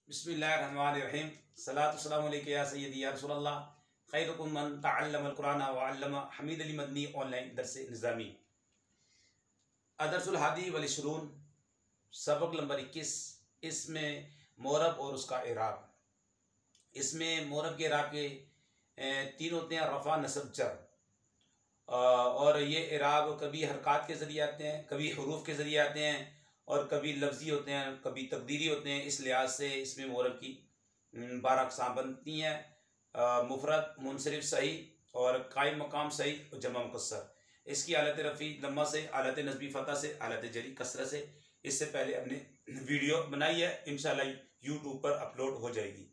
बिस्मिल्लाहिर्रहमानिर्रहीम सलातु वस्सलामु अलैका या सय्यदी या रसूलल्लाह खैरुकुम मन तअल्लमल कुरान व अल्लमा। हमीद अली मदनी ऑनलाइन दर्स निज़ामी अदरसुल हादी वल इशरून सबक नंबर 21। इसमें मोरब और उसका इराब। इसमें मोरब के इराब के तीन होते हैं, रफ़ा नसब जर। और ये इराब कभी हरकत के ज़रिए आते हैं, कभी हरूफ के ज़रिए आते हैं और कभी लफ्ज़ी होते हैं, कभी तकदीरी होते हैं। इस लिहाज से इसमें मोरब की 12 अक़साम बनती हैं, मुफरद, मुनसरिफ, सही और कायम मकाम सही और जमा मुकस्सर। इसकी हालत रफ़ी दम्मा से, हालत नस्बी फ़तह से, हालत जरी कसरत से। इससे पहले हमने वीडियो बनाई है, इंशाल्लाह यूट्यूब पर अपलोड हो जाएगी।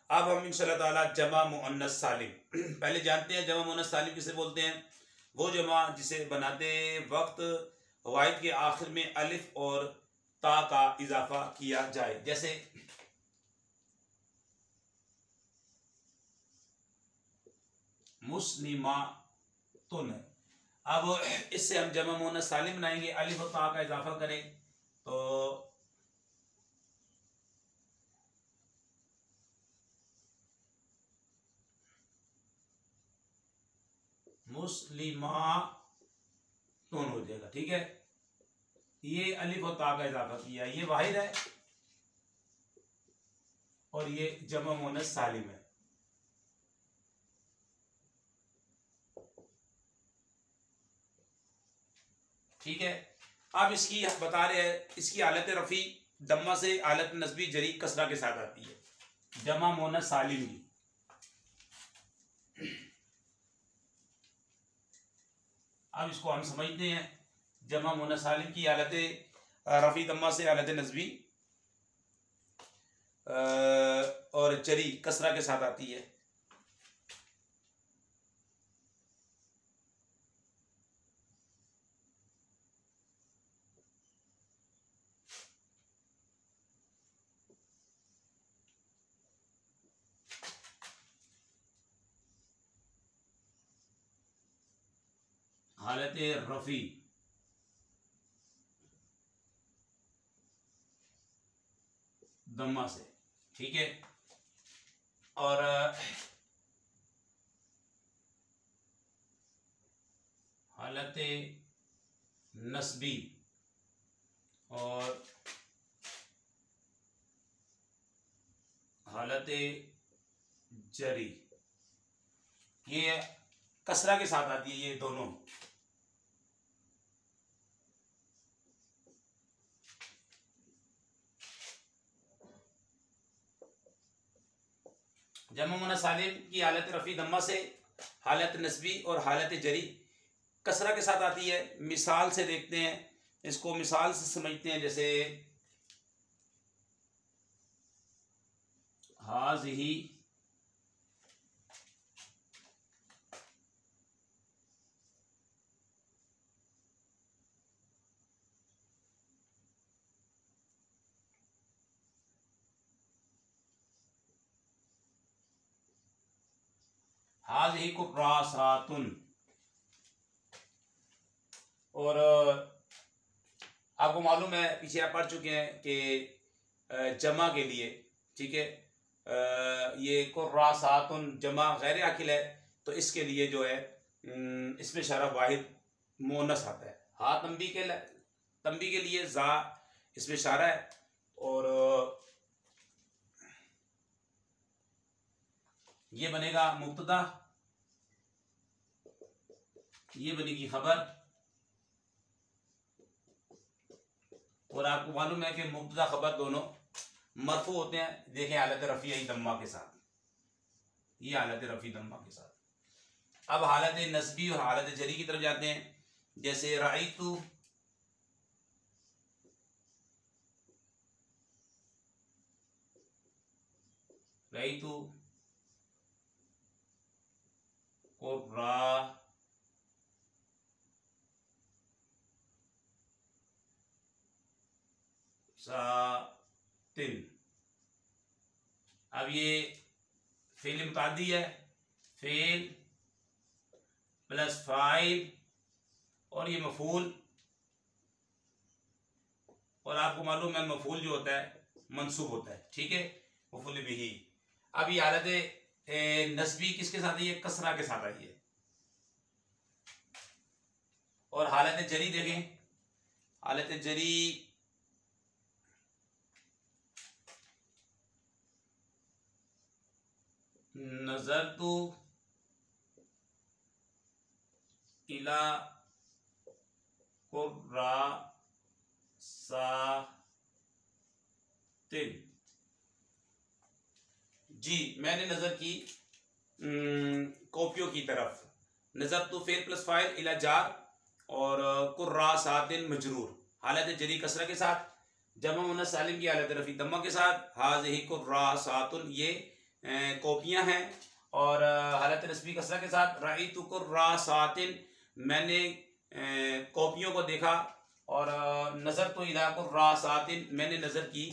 अब हम इंशाल्लाह ताला जमा मुअन्नस सालिम पहले जानते हैं। जमा मुअन्नस सालिम किसे बोलते हैं? वो जमा जिसे बनाते वक्त वाहिद के आखिर में अलिफ और ता का इजाफा किया जाए। जैसे मुस्लिमातुन। अब इससे हम जमा मुअन्नस सालिम बनाएंगे, अलिफ और ता का इजाफा करें तो मुस्लिमातुन हो जाएगा। ठीक है, ये अलिफ और ता का इजाफा किया, ये वाहिद है और ये जमा मुअन्नस सालिम है। ठीक है, अब इसकी बता रहे हैं, इसकी हालत रफ़ी दम्मा से, हालत नस्बी जरी कसरा के साथ आती है जमा मुअन्नस सालिम की। अब इसको हम समझते हैं। जमा मुअन्नस सालिम की हालत रफ़ी दम्मा से, हालत नस्बी और जरी कसरा के साथ आती है। हालत रफ़ी दम्मा से, ठीक है। और हालत नस्बी और हालत जरी ये कसरा के साथ आती है, ये दोनों। जमा मुअन्नस सालिम की हालत रफ़ी दम्मा से, हालत नस्बी और हालत जरी कसरा के साथ आती है। मिसाल से देखते हैं, इसको मिसाल से समझते हैं। जैसे हाज़िही हाज़िही कुर्रासातुन। और आपको मालूम है, पीछे आप पढ़ चुके हैं कि जमा के लिए, ठीक है, ये कुर्रासातुन जमा गैर आकिल है, तो इसके लिए जो है इसमें शरफ वाहिद मुअन्नस आता है। हा तंबी के लिए जा इसमें इशारा है और ये बनेगा मुब्तदा, ये बनेगी खबर। और आपको मालूम है कि मुब्तदा खबर दोनों मरफू होते हैं। देखें हालत रफ़ी दम्मा के साथ, ये हालत रफ़ी दम्मा के साथ। अब हालत नस्बी और हालत जरी की तरफ जाते हैं। जैसे राइतु, राइतु कुर्रासातिन। अब ये फेल मुतादी है, फेल प्लस फाइल और ये मफूल। और आपको मालूम है मफूल जो होता है मंसूब होता है, ठीक है। मफूल बिही। अब ये हालत नस्बी किसके साथ आई है? कसरा के साथ आई है। और हालत जरी देखें, हालत जरी नजर तो इला कुर्रासातिन, जी मैंने नजर की कॉपियों की तरफ। नजर तो फेल प्लस फाइल इला जार और कुर्रासातिन मजरूर, हालत जरी कसरा के साथ, जमा मुन्नस सालिम की हालत रफी दम्मा के साथ, हाज़िही कुर्रासातुन ये कॉपियां हैं, और हालत नस्बी कसरा के साथ, राइतु कुर्रासातिन मैंने कॉपियों को देखा, और नज़र तो इला कुर्रासातिन मैंने नज़र की,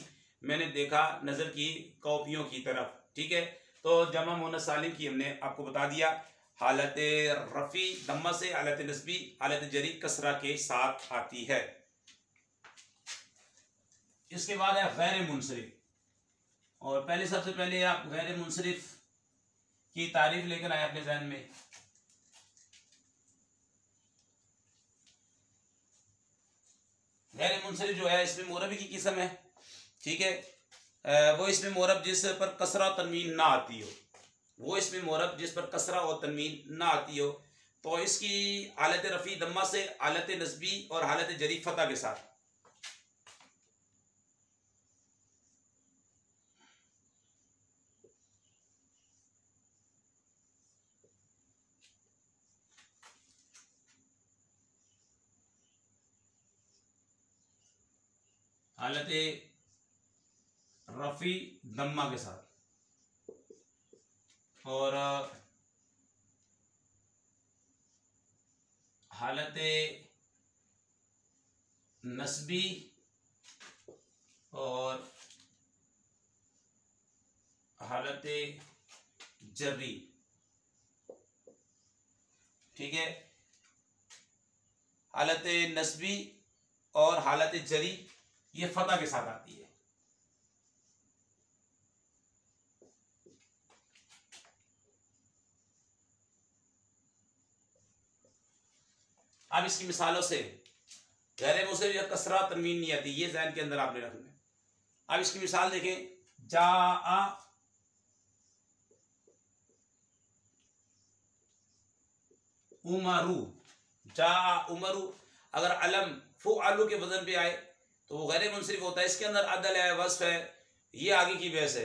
मैंने देखा नज़र की कॉपियों की तरफ। ठीक है, तो जमा मुन्नस सालिम की हमने आपको बता दिया, हालत रफ़ी दम्मा से, हालत नस्बी हालत जरी कसरा के साथ आती है। इसके बाद है गैर मुनसरिफ, और पहले सबसे पहले आप गैर मुनसरिफ की तारीफ लेकर आए अपने जहन में। गैर मुनसरिफ जो है इसमें मोरबी की किस्म है। ठीक है, वो इसमें मोरब जिस पर कसरा और तनवीन ना आती हो, वो इसमें मोरब जिस पर कसरा और तनवीन ना आती हो, तो इसकी हालत रफ़ी दम्मा से, हालत नस्बी और हालत जरी फतह के साथ। हालत रफ़ी दम्मा के साथ, और हालत नस्बी और हालत जरी। ठीक है, हालत नस्बी और हालत जरी ये फतह के साथ आती है। अब इसकी मिसालों से, गैर मुनसरिफ या कसरा तनवीन नहीं आती, ये ज़हन के अंदर आपने रखना है। अब इसकी मिसाल देखें, जा उमरू, जा उमरू, अगर अलम फु आलू के वजन पे आए तो वो गैर मुनसरिफ होता है। इसके अंदर अदल है, वस्फ है, ये आगे की बहस है,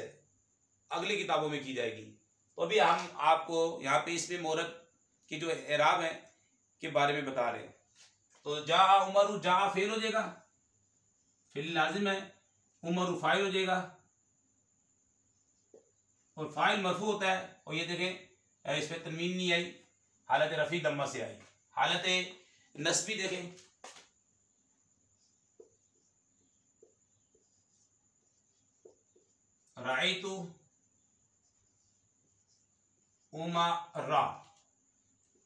अगली किताबों में की जाएगी। तो अभी हम आपको यहाँ पे इसमें मोरब की जो एराब है के बारे में बता रहे हैं। तो जा उमरू, जा फेल हो जाएगा, फेल लाजिम है, उमरू फाइल हो जाएगा, और फाइल मरफू होता है। और ये देखें इस पर तनवीन नहीं आई, हालत रफ़ी दम्मा से आई। हालत नस्बी देखें, राइतु उमरा,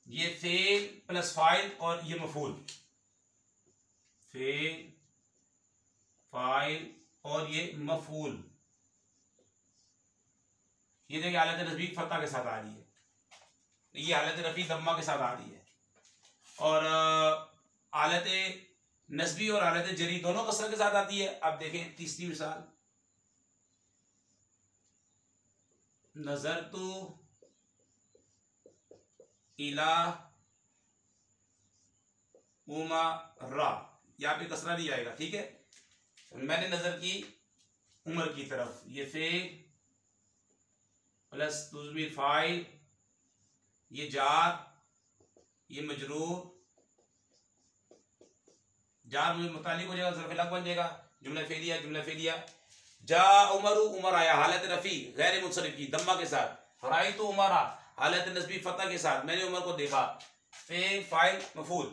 ये फेल प्लस फाइल और ये मफूल, फेल फाइल और ये मफूल। ये देखिए हालत नस्बी फतह के साथ आ रही है, ये हालत रफ़ी दम्मा के साथ आ रही है, और हालत नस्बी और हालत जरी दोनों कसर के साथ आती है। अब देखें तीसरी मिसाल, नजर तो इला उमरा, यहाँ पे कसरा नहीं आएगा। ठीक है, मैंने नजर की उमर की तरफ, ये फेल प्लस तुज़मीर फाइल, ये जार, ये मजरूर, जार मुझे मुतालिक हो जाएगा, ज़र्फ़ लग बन जाएगा, जुमला फेलिया, जुमला फेलिया। जा उमरू, उमर आया, हालत रफ़ी गैर मुनसरिफ की दम्मा के साथ। राई तो उमरा, हालत नस्बी फतह के साथ, मैंने उमर को देखा, फेल फाइल मफूल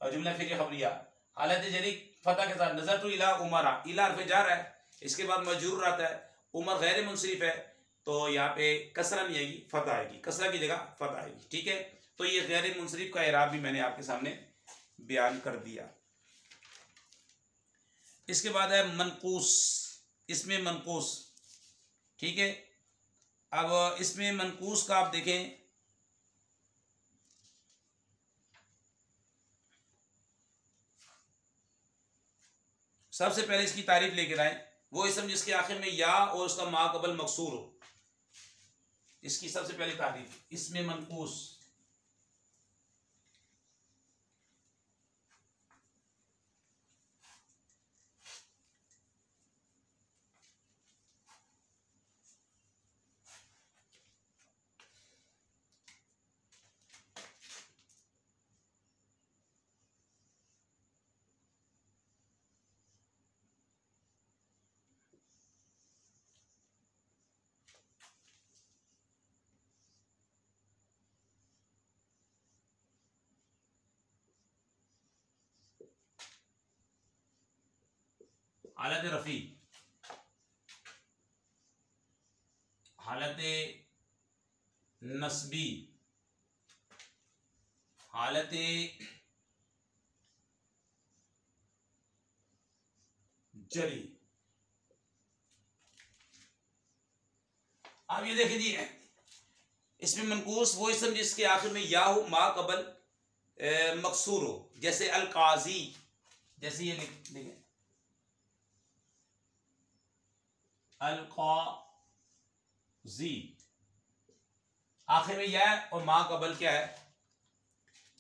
और जुमला फेलिया खबरिया। हालत जरी फतह के साथ, नजर तो इला उमरा, इला हर्फ़ जार है, इसके बाद मजरूर आता है, उमर गैर मुनसरिफ है, तो यहाँ पे कसरा नहीं आएगी, फतह आएगी, कसरा की जगह फतह आएगी। ठीक है, तो ये गैर मुनसरिफ का इराब भी मैंने आपके सामने बयान कर दिया। इसके बाद है मनकूस, इसमें मनकूस, ठीक है। अब इसमें मनकूस का आप देखें, सबसे पहले इसकी तारीफ लेकर आए, वो इसम जिसके आखिर में या और उसका मा कबल मकसूर हो, इसकी सबसे पहले तारीफ। इसमें मनकूस हालत रफ़ी, हालत नस्बी, हालत जरी। अब ये देख लीजिए, इसमें मनकूस वो इसम जिसके आखिर में या हो मा कबल मकसूर हो, जैसे अल काजी, जैसे ये लिखें अल काजी, आखिर में या है और मा कबल क्या है,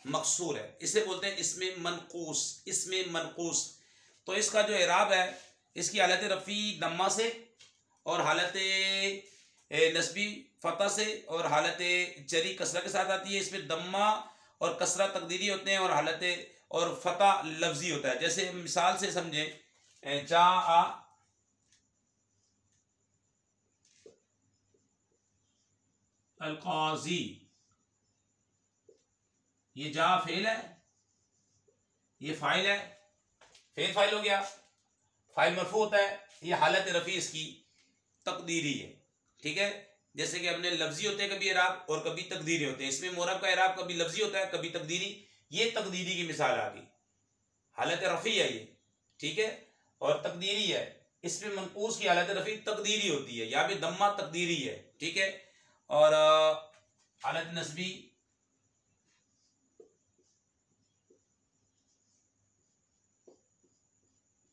मकसूर है, इसे बोलते हैं इसमें मनकूस। इसमें मनकूस तो इसका जो इराब है, इसकी हालत रफ़ी दम्मा से, और हालत नस्बी फतह से, और हालत जरी कसरा के साथ आती है। इसमें दम्मा और कसरा तकदीरी होते हैं, और हालत और फतह लफ्जी होता है। जैसे मिसाल से समझे, जा आ अल काजी, ये जा फेल है, ये फाइल है, फेल फाइल हो गया, फाइल मरफू होता है। ये हालत रफ़ी इसकी तकदीरी है, ठीक है। जैसे कि अपने लफ्जी होते हैं कभी इराब, और कभी तकदीरी होते हैं। इसमें मोरब का इराब कभी लफ्जी होता है, कभी तकदीरी। ये तकदीरी की मिसाल आ गई, हालत रफ़ी है ये, ठीक है, और तकदीरी है। इसमें मनकूस की हालत रफ़ी तकदीरी होती है, या भी दम्मा तकदीरी है, ठीक है। और हालत नस्बी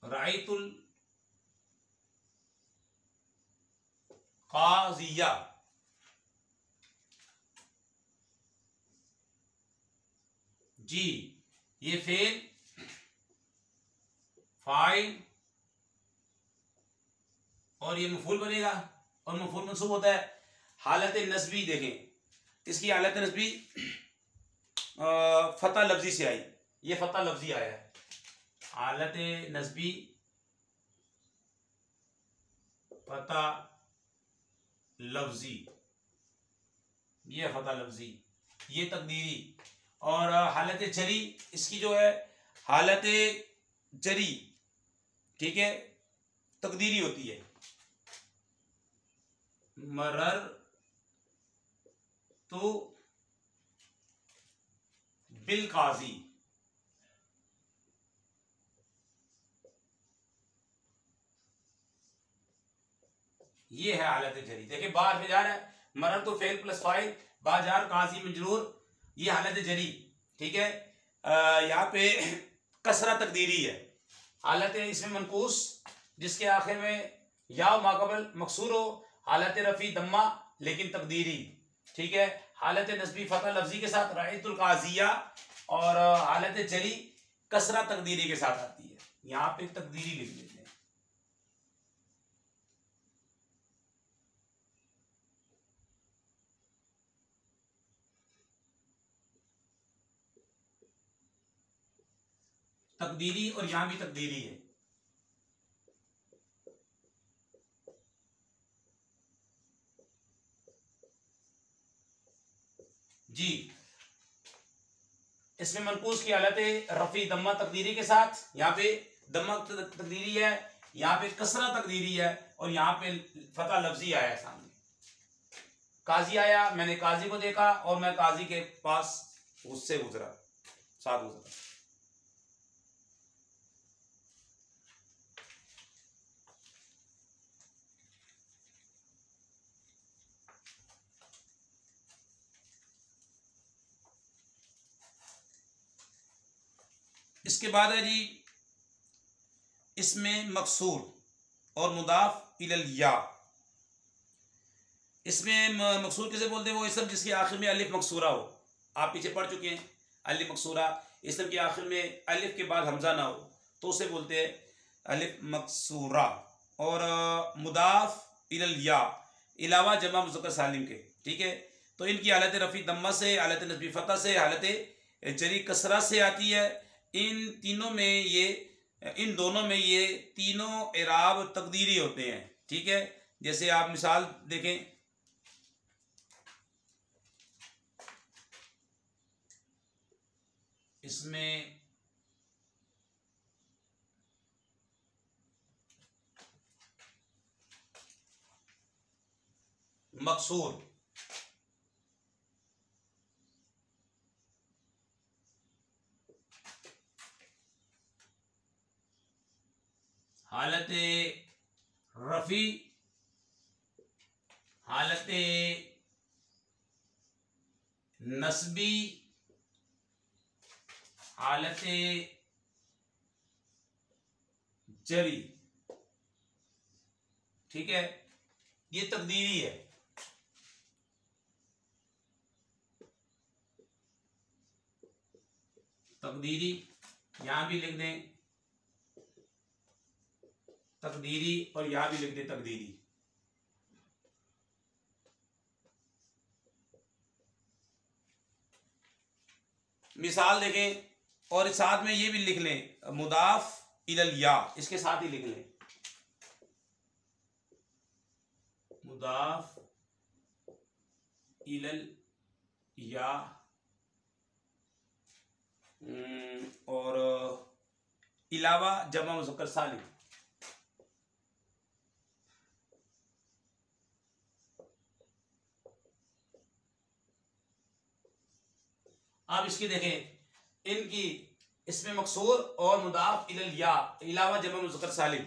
राइतुल काजिया, जी, ये फेल फाइल और ये मफूल बनेगा, और मफूल मंसूब होता है। हालत नस्बी देखें, इसकी हालत नस्बी फतह लफ्जी से आई, ये फतह लफ्जी आया है। हालत नस्बी फतह लफ्जी, ये फतह लफ्जी, ये तकदीरी। और हालत जरी, इसकी जो है हालत जरी, ठीक है, तकदीरी होती है। मरर तो बिल काजी, ये है हालत जरी। देखिए बाहर में जा रहा है, मरर तो फेल प्लस फाइल, बाजार काजी मजरूर, ये हालत जरी, ठीक है। यहाँ पे कसरा तकदीरी है। हालत इसमें मनकूस जिसके आखिर में या माकबल मकसूर हो, हालत रफ़ी दम्मा लेकिन तकदीरी, ठीक है। हालत नस्बी फतह लफ्जी के साथ राइतुल काजिया, और हालत जरी कसरा तकदीरी के साथ आती है। यहाँ पे तकदीरी लिख देते हैं। तकदीरी, और यहां भी तकदीरी है। जी, इसमें मनकूस की हालत है रफी दम्मा तकदीरी के साथ, यहाँ पे दम्मा तकदीरी है, यहाँ पे कसरा तकदीरी है, और यहाँ पे फतह लफ्जी आया है सामने। काजी आया, मैंने काजी को देखा और मैं काजी के पास उससे गुजरा, साथ गुजरा। इसके बाद है जी इसमें मकसूर और मुदाफ इलल या। इसमें मकसूर किसे बोलते हैं? वो इसम जिसके आखिर में अलिफ मकसूरा हो। आप पीछे पढ़ चुके हैं अलिफ मकसूरा, इसम के आखिर में अलिफ के बाद हमजा ना हो तो उसे बोलते हैं अलिफ मकसूरा। और मुदाफ इलल या इलावा जमा मुज़क्कर सालिम के, ठीक है। तो इनकी हालत रफ़ी दम्मा से, हालत नस्बी फ़तह से, हालत जरी कसरा से आती है। इन दोनों में ये तीनों इराब तकदीरी होते हैं, ठीक है। जैसे आप मिसाल देखें, इसमें मकसूर हालत रफ़ी, हालत नस्बी, हालत जरी, ठीक है। ये तकदीरी है। तकदीरी यहां भी लिख दें तकदीरी, और यहां भी लिख दें तकदीरी। मिसाल देखें और साथ में ये भी लिख लें मुदाफ इलल या, इसके साथ ही लिख लें मुदाफ इलल या और इलावा जमा मुज़क्कर सालिम। आप इसकी देखें, इनकी इसमें मकसूर और मुदाफ इलल या इलावा जमा मुज़क्कर सालिम,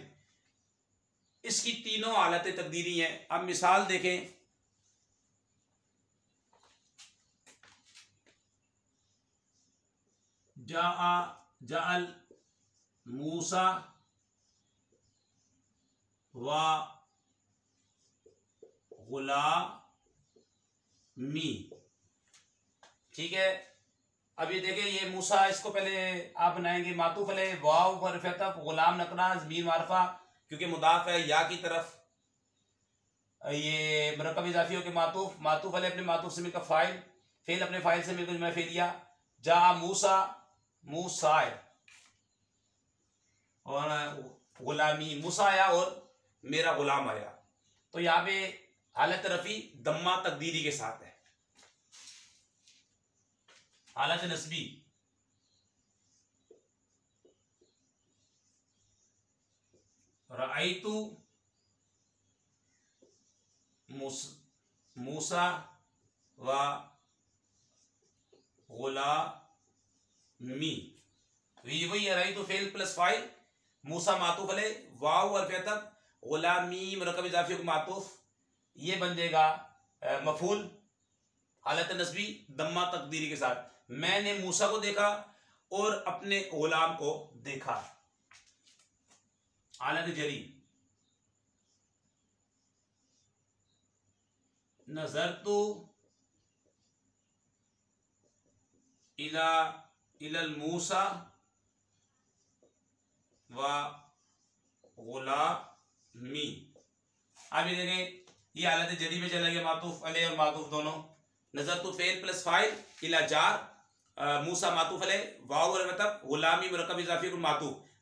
इसकी तीनों हालतें तकदीरी हैं। अब मिसाल देखें, जाअल मूसा व गुलामी, ठीक है। अब ये देखें, ये मूसा, इसको पहले आप बनाएंगे मातूफ अलैह वाव पर फतह, गुलाम नकरा ज़मीर मारफा क्योंकि मुदाफ है या की तरफ, ये मुरक्कब इज़ाफ़ियों के मातूफ अलैह अपने मातूफ से मिलकर फ़ाइल, फ़ेल अपने फ़ाइल से मिलकर जुम्ला फ़ेलिया। जा मूसा, मूसा और गुलामी, मूसा आया और मेरा गुलाम आया। तो यहाँ पे हालत रफ़ी दम्मा तकदीरी के साथ है। हालत नस्बी रअयतु मूसा व गुलामी, वही रअयतु फेल प्लस फाइल, मूसा मातूफ अलैह, वाव और फतह, गुलामी मुरक्कब इज़ाफ़ी को मातूफ, ये बन जाएगा मफूल। हालत नस्बी दम्मा तकदीरी के साथ। मैंने मूसा को देखा और अपने गुलाम को देखा। हालत जरी नज़रतु इलल मूसा व गुलामी। अब ये देखें, ये हालत जरी में चला गया, मातूफ अलैह और मातूफ दोनों। नज़रतु फेल प्लस फाइल, इला जार, मूसा मातूफ अलैह, वाव और मतलब, गुलामी मुरक्कब इज़ाफ़ी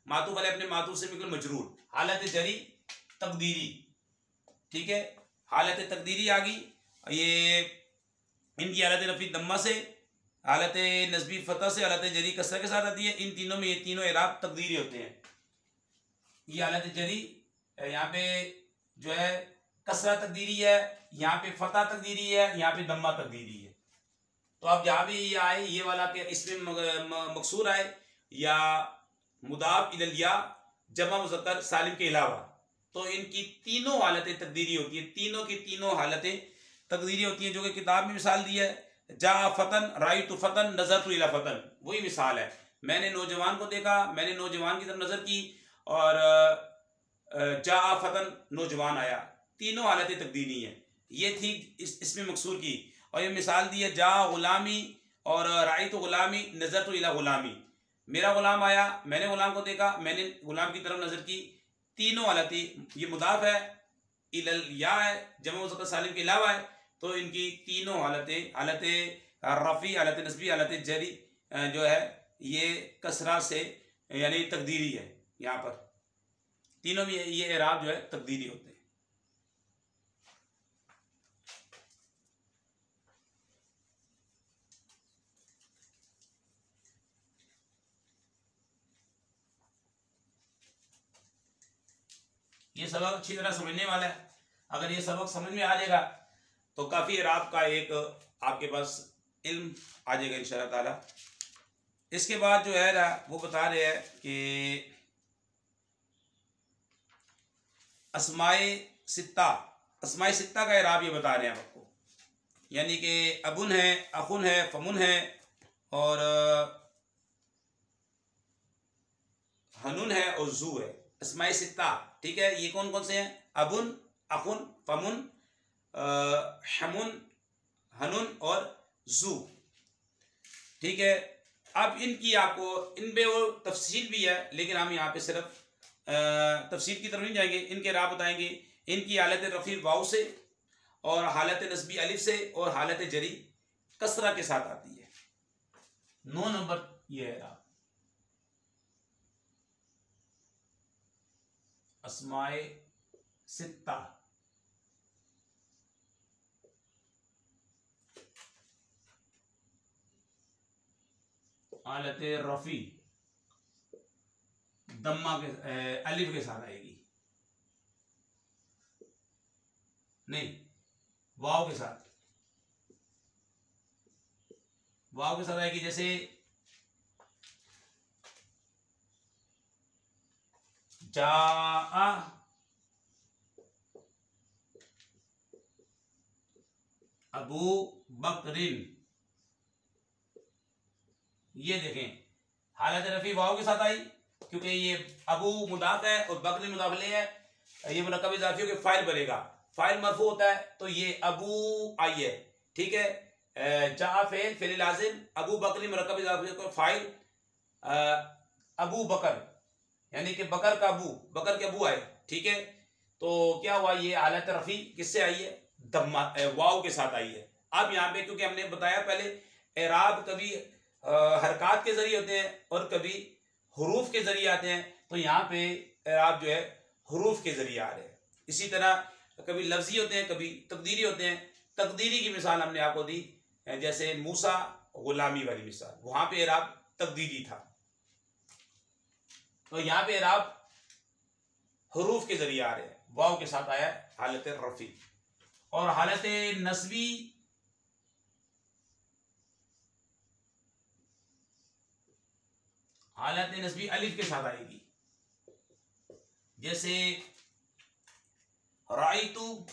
मातूफ अलैह अपने मातूफ से मिलकर मजरूर। हालत जरी तकदीरी, ठीक है। हालत तकदीरी आ गई, ये इनकी हालत रफ़ी दम्मा से, हालत नस्बी फतह से, हालत जरी कसरा के साथ आती है। इन तीनों में ये तीनों इराब तकदीरी होते हैं। ये हालत जरी यहाँ पे जो है कसरा तकदीरी है, यहाँ पे फतह तकदीरी है, यहाँ पे दम्मा तकदीरी है। तो अब जहाँ भी ये आए, ये वाला के इसमें मकसूर आए या मुदाफ इलल या जमा मुज़क्कर सालिम के अलावा, तो इनकी तीनों हालतें तकदीरी होती हैं। तीनों की तीनों हालतें तकदीरी होती हैं, जो कि किताब में मिसाल दी है। जा फतन, रायतु फतन, नज़रतु इला फतन, वही मिसाल है। मैंने नौजवान को देखा, मैंने नौजवान की तरफ नजर की, और जा फतन नौजवान आया। तीनों हालतें तकदीरी हैं। ये थी इसमें मकसूर की। और ये मिसाल दी है जा गुलामी और राई तो गुलामी नजर तो इला गुलामी। मेरा गुलाम आया, मैंने गुलाम को देखा, मैंने गुलाम की तरफ नजर की। तीनों हालतें, ये मुदाफ है, इलल या है, जमा मुज़क्कर सालिम के अलावा है, तो इनकी तीनों हालतें, हालत रफ़ी, हालत नस्बी, हालत जरी जो है ये कसरा से यानी तकदीरी है। यहाँ पर तीनों में ये एराब जो है तकदीरी होते हैं। ये सबक अच्छी तरह समझने वाला है। अगर ये सबक समझ में आ जाएगा तो काफ़ी एराब का एक आपके पास इल्म आ जाएगा इंशाअल्लाह ताला। इसके बाद जो है ना वो बता रहे हैं कि अस्माए सित्ता का एराब ये बता रहे हैं आपको, यानी कि अबुन है, अखुन है, फमुन है और हनुन है और जू है। अस्माए सित्ता, ठीक है, ये कौन कौन से हैं? अबुन, अखुन, फमुन, हमुन, हनुन और जू, ठीक है। अब इनकी आपको इनमें वो तफसील भी है, लेकिन हम यहाँ पे सिर्फ तफसील की तरफ नहीं जाएंगे, इनके राह बताएंगे। इनकी हालत रफ़ी वाव से और हालत नस्बी अलिफ से और हालत जरी कसरा के साथ आती है। 9 नंबर ये है राह। अस्माए सित्ता, हालत रफ़ी दम्मा के अलिफ के साथ आएगी, नहीं वाव के साथ, वाव के साथ आएगी। जैसे जा अबू बकरिन, ये देखें हालत रफ़ी वाव के साथ आई, क्योंकि ये अबू मुदाफ है और बकरी मुदाफ ले है, ये मुनक्कब इज़ाफ़ियों के फाइल बनेगा। फाइल मरफू होता है तो ये अबू आई है, ठीक है। जा फेल फेल लाजिम, अबू बकरी मुनक्कब इज़ाफ़ियों का फाइल, अबू बकर यानी कि बकर का अबू, बकर के अबू आए, ठीक है। तो क्या हुआ, ये हालत रफ़ी किससे आई है? दम्मा वाव के साथ आई है। अब यहाँ पे क्योंकि हमने बताया पहले एराब कभी हरकत के जरिए होते हैं और कभी हरूफ के जरिए आते हैं, तो यहाँ पे एराब जो है हरूफ के जरिए आ रहे हैं। इसी तरह कभी लफ्जी होते हैं, कभी तकदीरी होते हैं। तकदीरी की मिसाल हमने आपको दी, जैसे मूसा गुलामी वाली मिसाल, वहां पे एराब तकदीरी था, तो यहाँ पे एराब हरूफ के जरिए आ रहे हैं, वाव के साथ आया हालत रफ़ी। और हालत नस्बी हालत नस्बी अलिफ के साथ आएगी। जैसे राइतु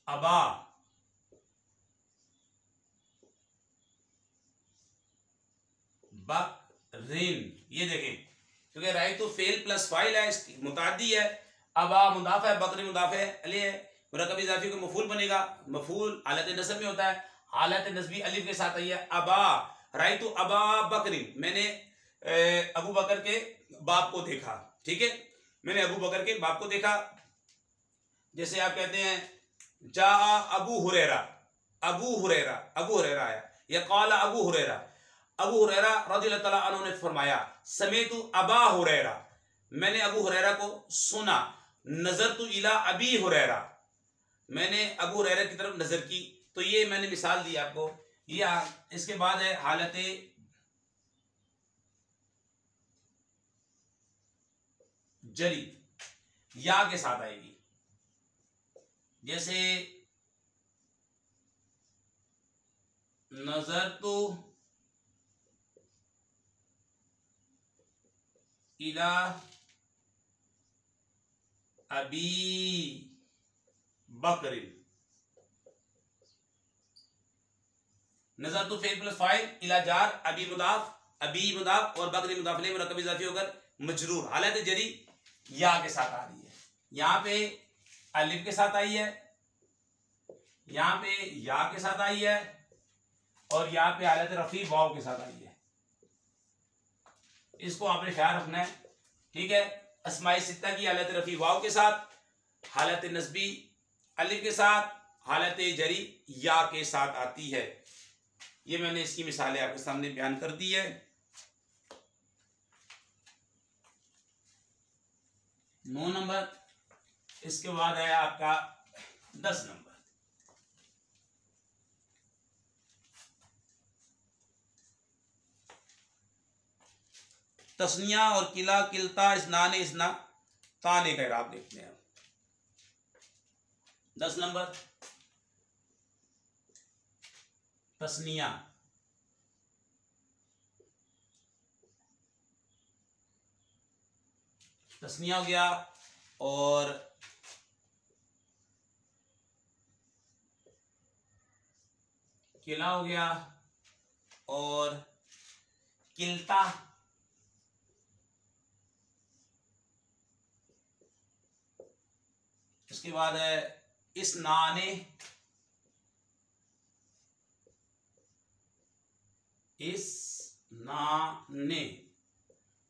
अबा, बकरिन, ये देखें क्योंकि राइतु फेल प्लस फाइल है, मुतादी है, अबा मुदाफ है, बकरी मुदाफ है, अली है, मुरक्कब इज़ाफ़ी को मफूल बनेगा। मफूल हालत नस्ब में होता है, हालत नस्बी अलिफ के साथ आई है। अबा राइतु अबा बकरिन, मैंने अबू बकर के बाप को देखा, ठीक है, मैंने अबू बकर के बाप को देखा। जैसे आप कहते हैं जा अबू हुरैरा, अबू हुरैरा, अबू हुरैरा आया, या काला अबू हुरैरा, अबू हुरैरा रज़ियल्लाहु तआला अन्हु ने फरमाया समेतु अबा हुरैरा, मैंने अबू हुरैरा को सुना। नजरतु इला अबी हुरैरा, मैंने अबू हुरैरा की तरफ नजर की। तो ये मैंने मिसाल दी आपको। ये इसके बाद है हालत जरी, या के साथ आएगी। जैसे नजरतु इला अबी बकरिन, नजर तो फेल प्लस फाइल इला जार अभी मुदाफ और बकरी मुदाफले मुरक्कब इजाफी होकर मजरूर हालत जरी या के साथ आ रही है। यहाँ पे अलिफ के साथ आई है, यहाँ पे या के साथ आई है और यहाँ पे हालत रफी वाव के साथ आई है। इसको आपने ख्याल रखना है, ठीक है। अस्माए सित्ता की हालत रफी वाव के साथ, हालत नस्बी अलिफ के साथ, हालत जरी या के साथ आती है। ये मैंने इसकी मिसालें आपके सामने बयान कर दी है। 9 नंबर। इसके बाद है आपका 10 नंबर। तस्निया और किला किलता इसनान इसना ताने का इराब देखते हैं। 10 नंबर तस्निया, तस्निया हो गया और किला हो गया और किलता, इसके बाद है इस नाने, इस नाने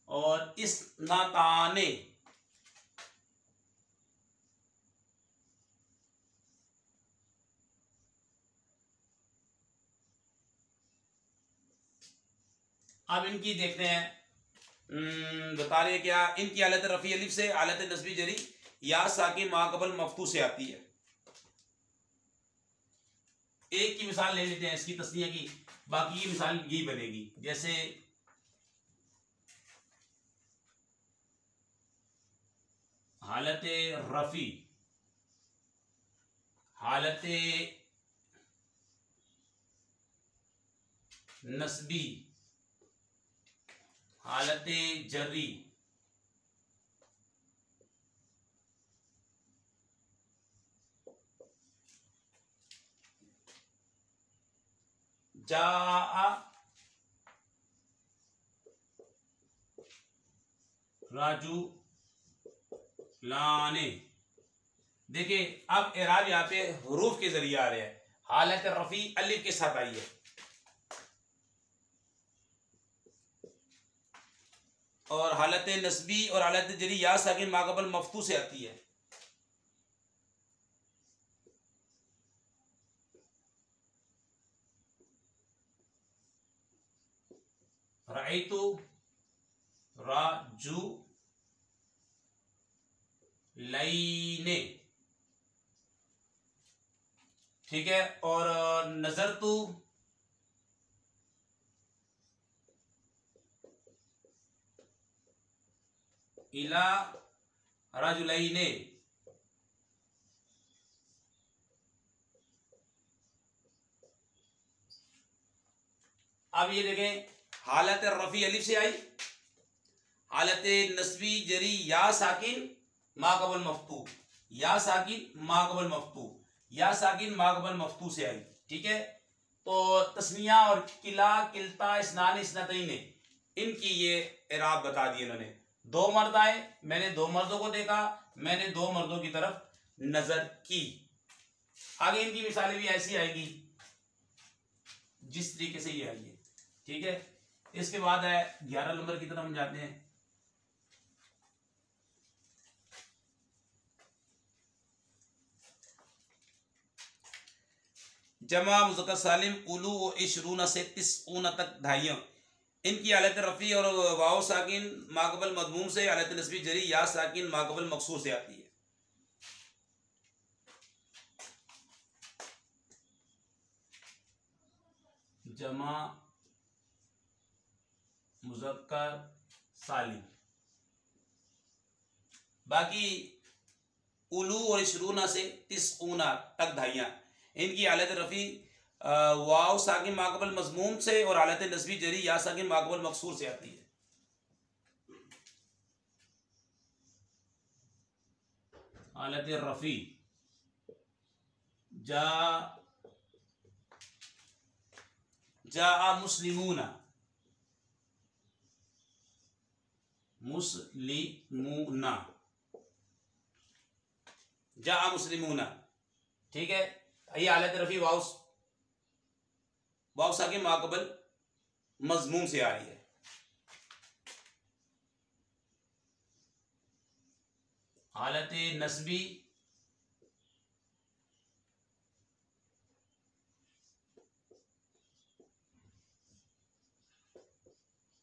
और इस नाताने। अब इनकी देखते हैं, बता रहे क्या, इनकी हालत रफी अलिफ से, हालत नस्बी जरी या साकिन माकबल मफ्तू से आती है। एक की मिसाल ले लेते हैं इसकी तस्निया की, बाकी की मिसाल यही बनेगी। जैसे हालत रफी, हालत नस्बी, हालत जरी, जा राजू लाने। देखिए अब एराब यहाँ पे हरूफ के जरिए आ रहे हैं। हालत रफी अलिफ के साथ आई है और हालत नस्बी और हालत जरी या साकिन माकबल मफ्तू से आती है। राइतु राजू लईने, ठीक है। और नजर तू इला राजुलैने। अब ये देखें, हालत रफी अलिफ से आई, हालत नस्बी जरी या साकिन माकबल मफ्तू, या साकिन माकबल मफ्तू, या साकिन माकबल मफ्तू से आई, ठीक है। तो तस्निया और किला किलता इसनान इसनतैन, इनकी ये इराब बता दिए इन्होंने। 2 मर्द आए, मैंने 2 मर्दों को देखा, मैंने 2 मर्दों की तरफ नजर की। आगे इनकी मिसालें भी ऐसी आएगी जिस तरीके से ये आई है, ठीक है। इसके बाद है 11 नंबर की तरफ हम जाते हैं। जमा मुज़क्कर सालिम उलू व इशरूना से तिस्ऊना तक ढाइयों, इनकी हालत रफ़ी और वाव साकिन माकबल मदमूम से, हालत नस्बी जरी या साकिन माकबल मकसूर से आती है। जमा मुज़क्कर सालिम, बाकी उलू और इशरूना से तिस्ऊना तक ढाइयाँ, इनकी हालत रफ़ी वाव साकिन माकबल मजमूम से और हालत नस्बी जरी या साकिन माकबल मकसूर से आती है। हालत रफ़ी जा जाआ मुस्लिमूना, मुस्लिमूना, जाआ मुस्लिमूना। ठीक है, ये हालत रफी वाव वाव साकिन माकबल मजमूम से आ रही है। हालत नस्बी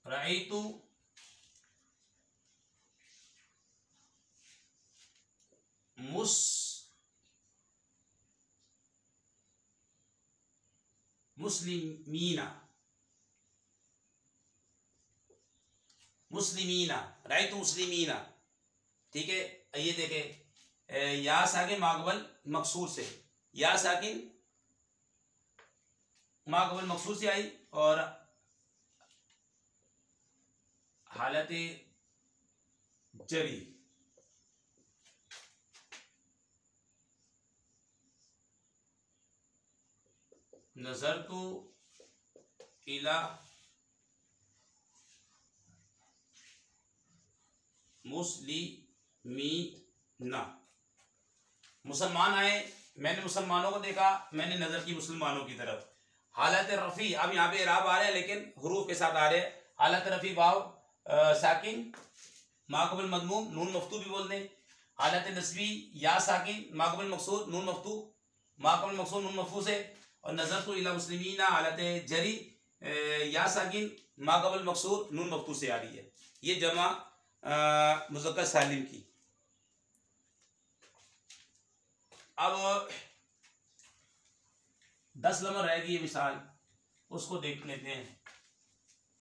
रअयतु मुस्लिमीना, मुस्लिमीना, रअयतु मुस्लिमीना। ठीक है, ये देखें या साकिन माकबल मकसूर से, या साकिन माकबल मकसूर से आई और हालत जरी नजरतु इला मुस्लिमीना, मुसलमान आए, मैंने मुसलमानों को देखा, मैंने नजर की मुसलमानों की तरफ। हालत रफी, अब यहाँ पे इराब आ रहे हैं लेकिन हरूफ के साथ आ रहे हैं। हालत रफी वाव साकिन माकबल मजमूम नून मफ्तू भी बोल दें। हालत नस्बी या साकिन माकबल मकसूर नून मफ्तू, माकबल मकसूर नून मफ्तू से। और नजर तो इला मुस्लिमीना हालत जरी या साकिन माकबल मकसूर नून मफ्तू से आ रही है। ये जमा मुज़क्कर सालिम की। अब 10 नंबर रहेगी ये मिसाल, उसको देख लेते हैं।